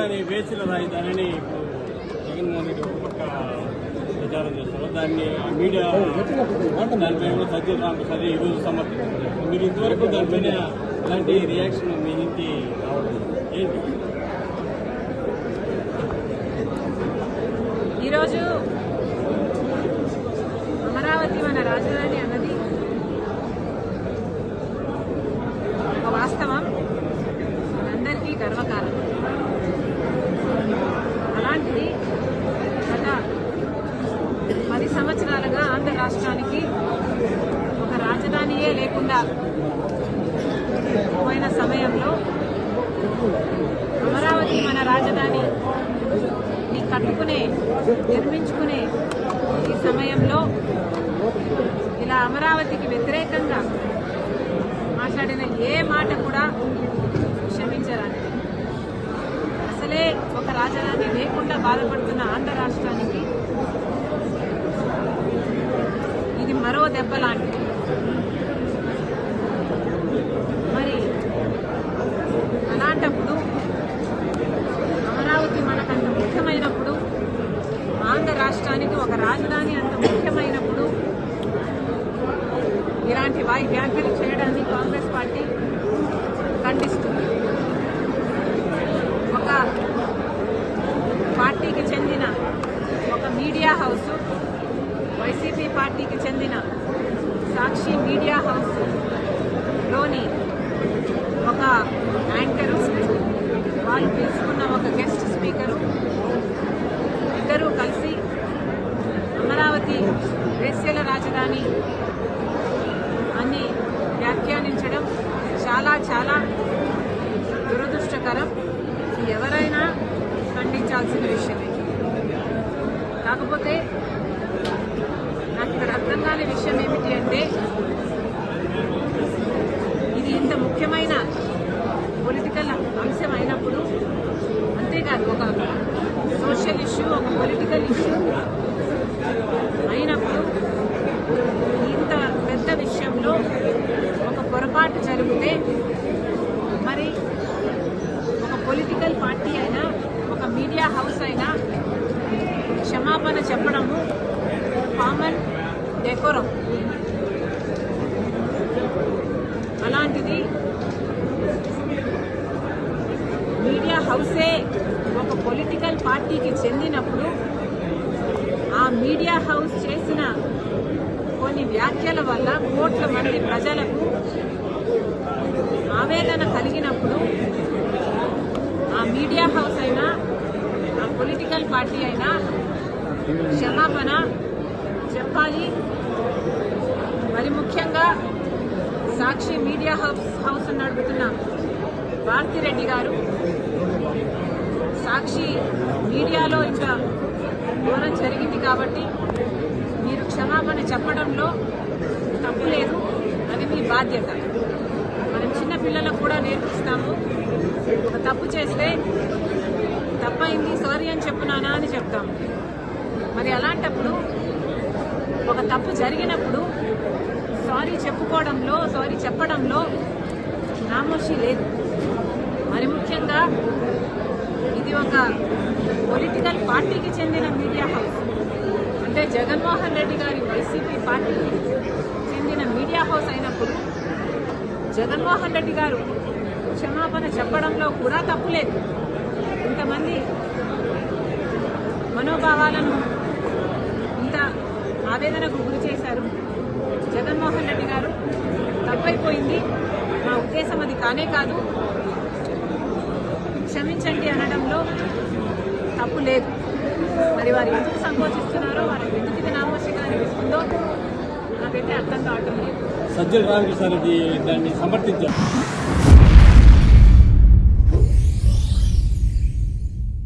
రాజధాని వేసిన రాజధానిని ఇప్పుడు జగన్మోహన్ రెడ్డి ఒక పక్క ప్రచారం చేస్తారు. దాన్ని మీడియా దానిపై కూడా సజ్జల రామప్రసాద్ ఈరోజు సమర్థించారు. మీరు ఇంతవరకు దానిపైన ఇలాంటి రియాక్షన్ మీ నుంచి రావడం ఏంటి? ఈరోజు అమరావతి మన రాజధాని అన్నది ఒక వాస్తవం, మనందరికీ గర్వకారణం. అలాంటిది గత 10 సంవత్సరాలుగా ఆంధ్ర రాష్ట్రానికి ఒక రాజధానియే లేకుండా పోయిన సమయంలో అమరావతి మన రాజధాని నిర్మించుకునే ఈ సమయంలో ఇలా అమరావతికి వ్యతిరేకంగా మాట్లాడిన ఏ మాట కూడా క్షమించరాని. అసలే ఒక రాజధాని లేకుండా బాధపడుతున్న ఆంధ్ర రాష్ట్రానికి ఇది మరో దెబ్బ లాంటిది. మరి అలాంటప్పుడు అమరావతి మనకంత ముఖ్యమైనప్పుడు, ఆంధ్ర రాష్ట్రానికి ఒక రాజధాని అంత ముఖ్యమైనప్పుడు ఇలాంటి వ్యాఖ్యలు చేయడాన్ని కాంగ్రెస్ పార్టీ ఖండిస్తుంది. ఒక పార్టీకి చెందిన ఒక మీడియా హౌస్, వైసీపీ పార్టీకి చెందిన సాక్షి మీడియా హౌస్ లోని ఒక యాంకరు, వాళ్ళు పిలుచుకున్న ఒక గెస్ట్ స్పీకరు ఇద్దరూ కలిసి అమరావతి వేశ్యల రాజధాని అని వ్యాఖ్యానించడం చాలా చాలా దురదృష్టకరం. ఎవరైనా ఖండించాల్సిన విషయమే. కాకపోతే నాకు ఇక్కడ అర్థం కాని విషయం ఏమిటి అంటే, ఇది ఇంత ముఖ్యమైన పొలిటికల్ అంశం అయినప్పుడు, అంతేకాదు ఒక సోషల్ ఇష్యూ, ఒక పొలిటికల్ ఇష్యూ అయినప్పుడు ఇంత పెద్ద విషయంలో ఒక పొరపాటు జరిగితే మరి ఒక పొలిటికల్ పార్టీ అయినా, ఒక మీడియా హౌస్ అయినా క్షమాపణ చెప్పడము కామన్ డెకోరం. అలాంటిది మీడియా హౌసే ఒక పొలిటికల్ పార్టీకి చెందినప్పుడు ఆ మీడియా హౌస్ చేసిన కొన్ని వ్యాఖ్యల వల్ల కోట్ల మంది ప్రజలకు ఆవేదన కలిగినప్పుడు ఆ మీడియా హౌస్ అయినా, ఆ పొలిటికల్ పార్టీ అయినా క్షమాపణ చెప్పాలి. మరి ముఖ్యంగా సాక్షి మీడియా హౌస్ నడుపుతున్న భారతిరెడ్డి గారు సాక్షి మీడియాలో ఇంకా దూరం జరిగింది కాబట్టి మీరు క్షమాపణ చెప్పడంలో తప్పు లేదు, అది మీ బాధ్యత. మనం చిన్న పిల్లలకు కూడా నేర్పిస్తాము, ఒక తప్పు చేస్తే తప్పైంది సారీ అని చెప్పునానా అని చెప్తాము. మరి అలాంటప్పుడు ఒక తప్పు జరిగినప్పుడు సారీ చెప్పుకోవడంలో, సారీ చెప్పడంలో నామోషి లేదు. మరి ముఖ్యంగా ఇది ఒక పొలిటికల్ పార్టీకి చెందిన మీడియా హౌస్, అంటే జగన్మోహన్ రెడ్డి గారి వైసీపీ పార్టీకి చెందిన మీడియా హౌస్ అయినప్పుడు జగన్మోహన్ రెడ్డి గారు క్షమాపణ చెప్పడంలో కూడా తప్పు లేదు. ఇంతమంది మనోభావాలను ఇంత ఆవేదనకు గురి చేశారు. జగన్మోహన్ రెడ్డి గారు తప్పైపోయింది, మా ఉద్దేశం అది కానే కాదు, క్షమించండి అనడంలో తప్పు లేదు. మరి వారు ఎందుకు సంకోచిస్తున్నారో, వారు ఎందుకు ఇది నామోషిగా అనిపిస్తుందో నాకైతే అర్థం కావటం లేదు. సజ్జల రామకృష్ణారెడ్డి దాన్ని సమర్థించారు.